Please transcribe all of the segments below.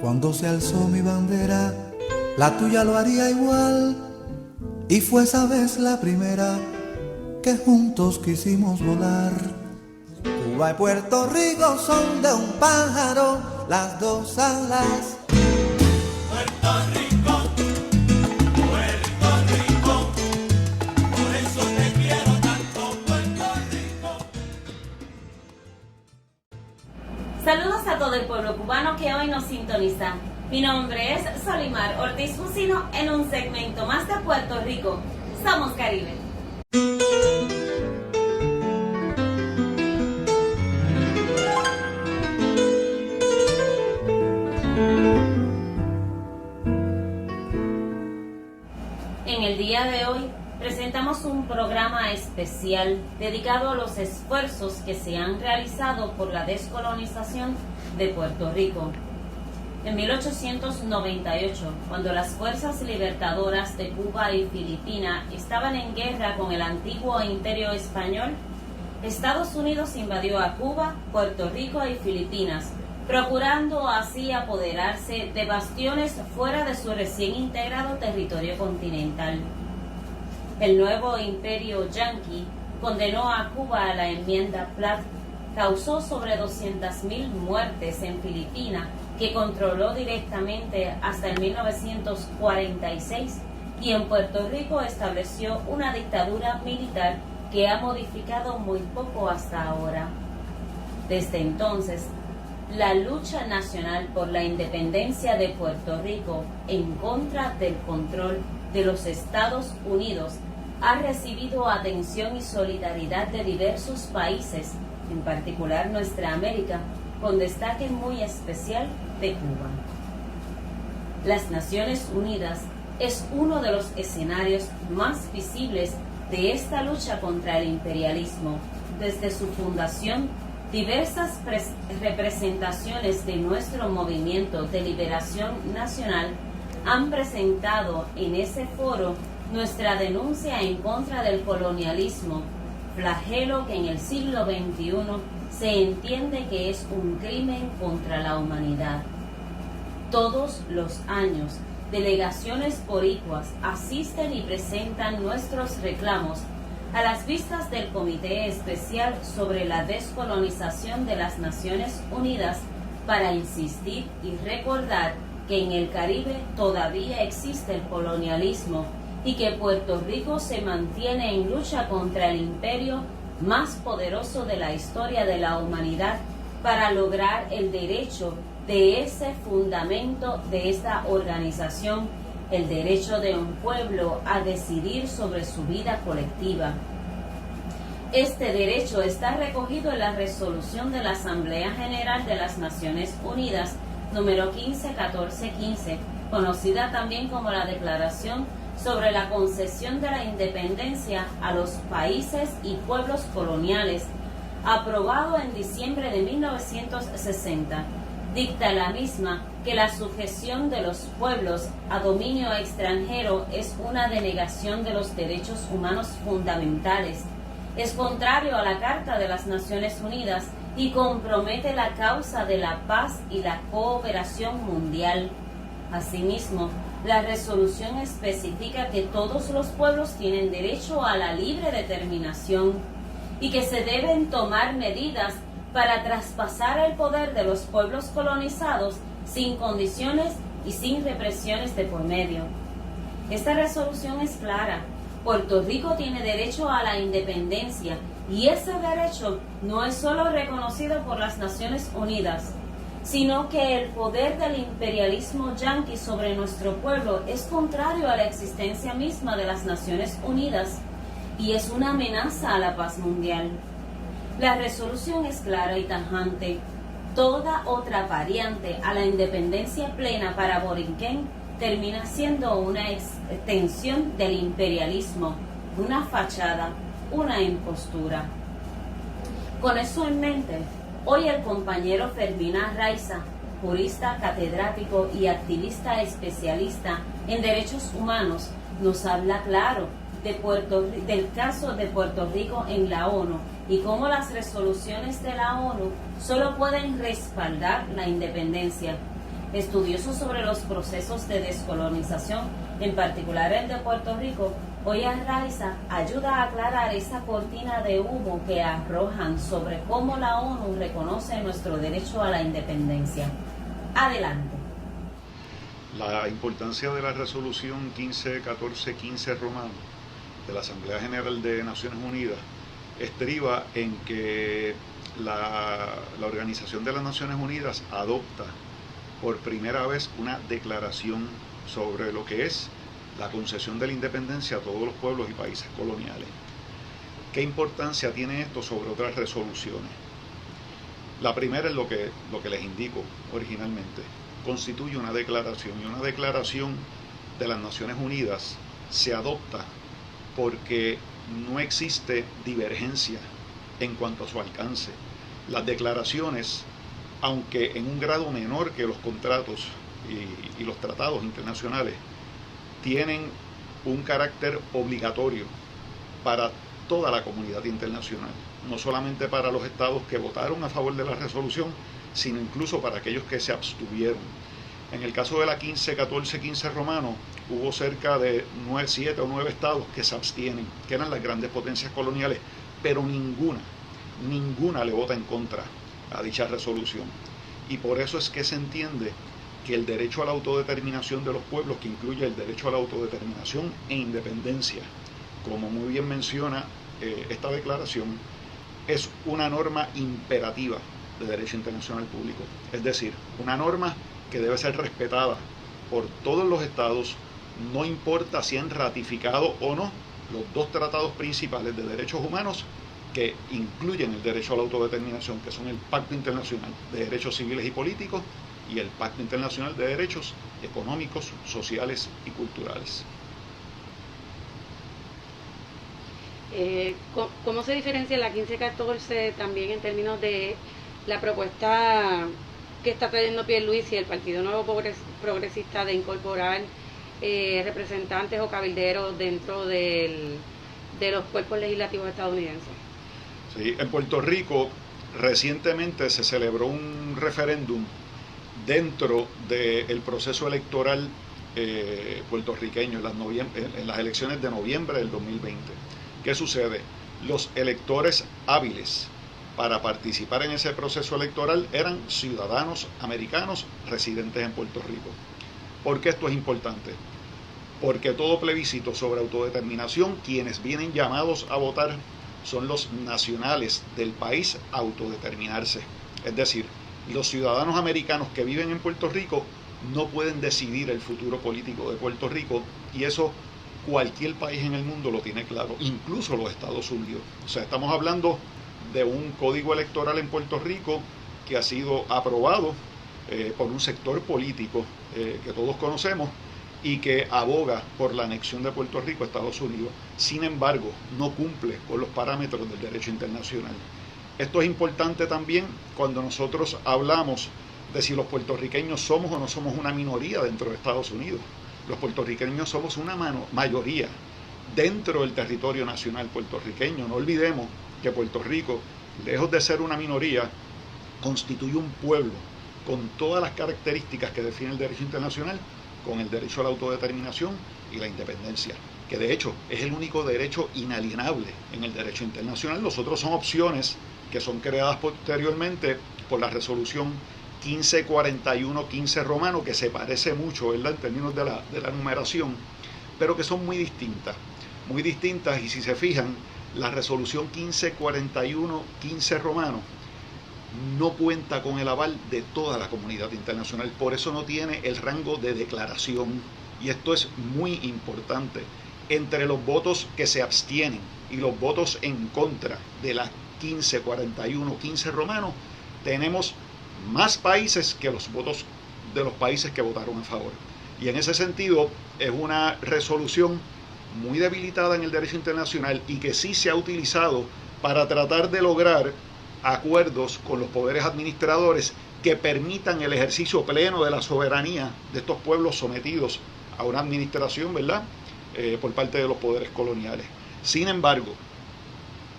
Cuando se alzó mi bandera, la tuya lo haría igual. Y fue esa vez la primera que juntos quisimos volar. Cuba y Puerto Rico son de un pájaro las dos alas. Puerto Rico, por eso te quiero tanto, Puerto Rico. Saludos a todo el pueblo cubano que hoy nos sintoniza. Mi nombre es Solimar Ortiz Jusino en un segmento más de Puerto Rico. Somos Caribe. En el día de hoy presentamos un programa especial dedicado a los esfuerzos que se han realizado por la descolonización de Puerto Rico. En 1898, cuando las fuerzas libertadoras de Cuba y Filipinas estaban en guerra con el antiguo imperio español, Estados Unidos invadió a Cuba, Puerto Rico y Filipinas, procurando así apoderarse de bastiones fuera de su recién integrado territorio continental. El nuevo imperio yanqui condenó a Cuba a la enmienda Platt, causó sobre 200.000 muertes en Filipinas, que controló directamente hasta el 1946, y en Puerto Rico estableció una dictadura militar que ha modificado muy poco hasta ahora. Desde entonces, la lucha nacional por la independencia de Puerto Rico en contra del control de los Estados Unidos ha recibido atención y solidaridad de diversos países, en particular nuestra América, con destaque muy especial de Cuba. Las Naciones Unidas es uno de los escenarios más visibles de esta lucha contra el imperialismo. Desde su fundación, diversas representaciones de nuestro movimiento de liberación nacional han presentado en ese foro nuestra denuncia en contra del colonialismo, flagelo que en el siglo XXI se entiende que es un crimen contra la humanidad. Todos los años, delegaciones boricuas asisten y presentan nuestros reclamos a las vistas del Comité Especial sobre la Descolonización de las Naciones Unidas para insistir y recordar que en el Caribe todavía existe el colonialismo y que Puerto Rico se mantiene en lucha contra el imperio más poderoso de la historia de la humanidad para lograr el derecho de ese fundamento de esta organización, el derecho de un pueblo a decidir sobre su vida colectiva. Este derecho está recogido en la resolución de la Asamblea General de las Naciones Unidas número 151415, conocida también como la Declaración sobre la concesión de la independencia a los países y pueblos coloniales, aprobado en diciembre de 1960. Dicta la misma que la sujeción de los pueblos a dominio extranjero es una denegación de los derechos humanos fundamentales, es contrario a la Carta de las Naciones Unidas y compromete la causa de la paz y la cooperación mundial. Asimismo, la resolución especifica que todos los pueblos tienen derecho a la libre determinación y que se deben tomar medidas para traspasar el poder de los pueblos colonizados sin condiciones y sin represiones de por medio. Esta resolución es clara. Puerto Rico tiene derecho a la independencia y ese derecho no es solo reconocido por las Naciones Unidas, sino que el poder del imperialismo yanqui sobre nuestro pueblo es contrario a la existencia misma de las Naciones Unidas y es una amenaza a la paz mundial. La resolución es clara y tajante. Toda otra variante a la independencia plena para Borinquen termina siendo una extensión del imperialismo, una fachada, una impostura. Con eso en mente, hoy el compañero Fermín Arraiza, jurista, catedrático y activista especialista en derechos humanos, nos habla claro del caso de Puerto Rico en la ONU y cómo las resoluciones de la ONU solo pueden respaldar la independencia, estudioso sobre los procesos de descolonización, en particular el de Puerto Rico, hoy Arraiza ayuda a aclarar esa cortina de humo que arrojan sobre cómo la ONU reconoce nuestro derecho a la independencia. Adelante. La importancia de la resolución 1514-15 romano de la Asamblea General de Naciones Unidas estriba en que la Organización de las Naciones Unidas adopta por primera vez una declaración sobre lo que es la concesión de la independencia a todos los pueblos y países coloniales. ¿Qué importancia tiene esto sobre otras resoluciones? La primera es lo que les indico originalmente. Constituye una declaración, y una declaración de las Naciones Unidas se adopta porque no existe divergencia en cuanto a su alcance. Las declaraciones, aunque en un grado menor que los contratos y los tratados internacionales, tienen un carácter obligatorio para toda la comunidad internacional, no solamente para los estados que votaron a favor de la resolución, sino incluso para aquellos que se abstuvieron. En el caso de la 1514-15 romano, hubo cerca de 7 o 9 estados que se abstienen, que eran las grandes potencias coloniales, pero ninguna le vota en contra a dicha resolución. Y por eso es que se entiende que el derecho a la autodeterminación de los pueblos, que incluye el derecho a la autodeterminación e independencia, como muy bien menciona esta declaración, es una norma imperativa de derecho internacional público. Es decir, una norma que debe ser respetada por todos los estados, no importa si han ratificado o no los dos tratados principales de derechos humanos que incluyen el derecho a la autodeterminación, que son el Pacto Internacional de Derechos Civiles y Políticos y el Pacto Internacional de Derechos Económicos, Sociales y Culturales. ¿Cómo se diferencia la 1514 también en términos de la propuesta que está trayendo Pierluisi y el Partido Nuevo Progresista de incorporar representantes o cabilderos dentro de los cuerpos legislativos estadounidenses? Sí, en Puerto Rico recientemente se celebró un referéndum dentro del proceso electoral puertorriqueño en las elecciones de noviembre del 2020. ¿Qué sucede? Los electores hábiles para participar en ese proceso electoral eran ciudadanos americanos residentes en Puerto Rico. ¿Por qué esto es importante? Porque todo plebiscito sobre autodeterminación, quienes vienen llamados a votar son los nacionales del país a autodeterminarse. Es decir, los ciudadanos americanos que viven en Puerto Rico no pueden decidir el futuro político de Puerto Rico, y eso cualquier país en el mundo lo tiene claro, incluso los Estados Unidos. O sea, estamos hablando de un código electoral en Puerto Rico que ha sido aprobado por un sector político que todos conocemos y que aboga por la anexión de Puerto Rico a Estados Unidos. Sin embargo, no cumple con los parámetros del derecho internacional. Esto es importante también cuando nosotros hablamos de si los puertorriqueños somos o no somos una minoría dentro de Estados Unidos. Los puertorriqueños somos una mayoría dentro del territorio nacional puertorriqueño. No olvidemos que Puerto Rico, lejos de ser una minoría, constituye un pueblo con todas las características que define el derecho internacional, con el derecho a la autodeterminación y la independencia, que de hecho es el único derecho inalienable en el derecho internacional. Los otros son opciones que son creadas posteriormente por la resolución 1541-15 romano, que se parece mucho, ¿verdad?, en términos de la numeración, pero que son muy distintas, y si se fijan, la resolución 1541-15 romano no cuenta con el aval de toda la comunidad internacional, por eso no tiene el rango de declaración, y esto es muy importante. Entre los votos que se abstienen y los votos en contra de la 1541-15 romano, tenemos más países que los votos de los países que votaron a favor. Y en ese sentido es una resolución muy debilitada en el derecho internacional y que sí se ha utilizado para tratar de lograr acuerdos con los poderes administradores que permitan el ejercicio pleno de la soberanía de estos pueblos sometidos a una administración, ¿verdad?, por parte de los poderes coloniales. Sin embargo,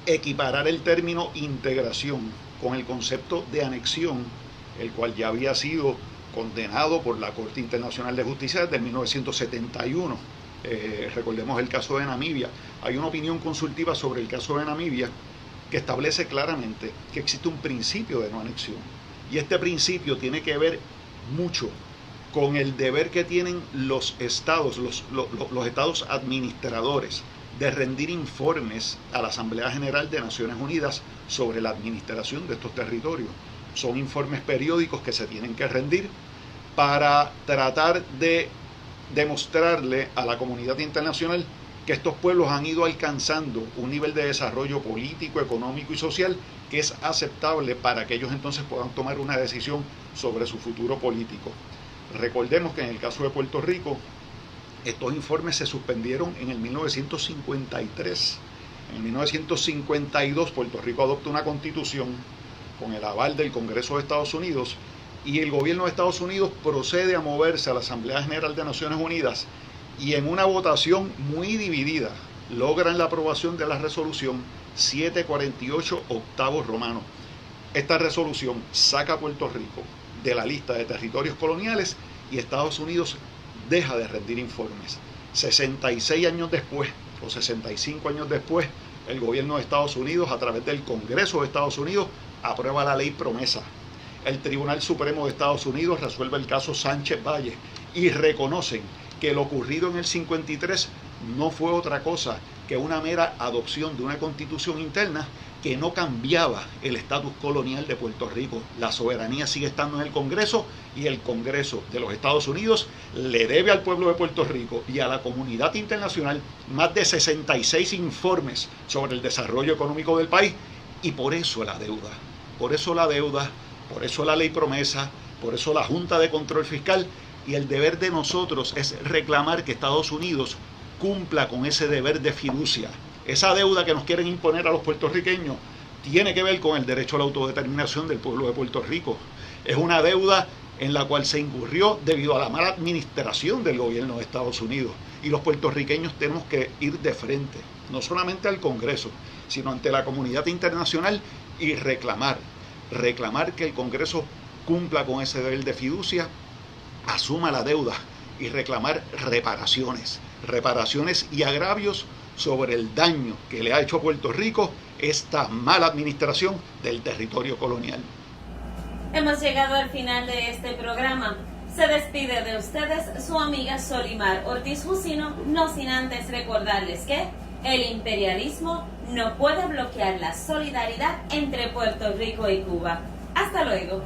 equiparar el término integración con el concepto de anexión, el cual ya había sido condenado por la Corte Internacional de Justicia desde 1971. Recordemos el caso de Namibia. Hay una opinión consultiva sobre el caso de Namibia que establece claramente que existe un principio de no anexión. Y este principio tiene que ver mucho con el deber que tienen los estados, los estados administradores, de rendir informes a la Asamblea General de Naciones Unidas sobre la administración de estos territorios. Son informes periódicos que se tienen que rendir para tratar de demostrarle a la comunidad internacional que estos pueblos han ido alcanzando un nivel de desarrollo político, económico y social que es aceptable para que ellos entonces puedan tomar una decisión sobre su futuro político. Recordemos que en el caso de Puerto Rico, estos informes se suspendieron en el 1953. En el 1952 Puerto Rico adopta una constitución con el aval del Congreso de Estados Unidos y el gobierno de Estados Unidos procede a moverse a la Asamblea General de Naciones Unidas y en una votación muy dividida logran la aprobación de la resolución 748 octavos romanos. Esta resolución saca a Puerto Rico de la lista de territorios coloniales y Estados Unidos deja de rendir informes. 66 años después, o 65 años después, el gobierno de Estados Unidos, a través del Congreso de Estados Unidos, aprueba la ley promesa. El Tribunal Supremo de Estados Unidos resuelve el caso Sánchez Valle y reconocen que lo ocurrido en el 53 no fue otra cosa que una mera adopción de una constitución interna que no cambiaba el estatus colonial de Puerto Rico. La soberanía sigue estando en el Congreso y el Congreso de los Estados Unidos le debe al pueblo de Puerto Rico y a la comunidad internacional más de 66 informes sobre el desarrollo económico del país y por eso la deuda, por eso la ley promesa, por eso la Junta de Control Fiscal y el deber de nosotros es reclamar que Estados Unidos cumpla con ese deber de fiducia. Esa deuda que nos quieren imponer a los puertorriqueños tiene que ver con el derecho a la autodeterminación del pueblo de Puerto Rico. Es una deuda en la cual se incurrió debido a la mala administración del gobierno de Estados Unidos. Y los puertorriqueños tenemos que ir de frente, no solamente al Congreso, sino ante la comunidad internacional y reclamar que el Congreso cumpla con ese deber de fiducia, asuma la deuda y reclamar reparaciones y agravios sobre el daño que le ha hecho a Puerto Rico esta mala administración del territorio colonial. Hemos llegado al final de este programa. Se despide de ustedes su amiga Solimar Ortiz Jusino, no sin antes recordarles que el imperialismo no puede bloquear la solidaridad entre Puerto Rico y Cuba. Hasta luego.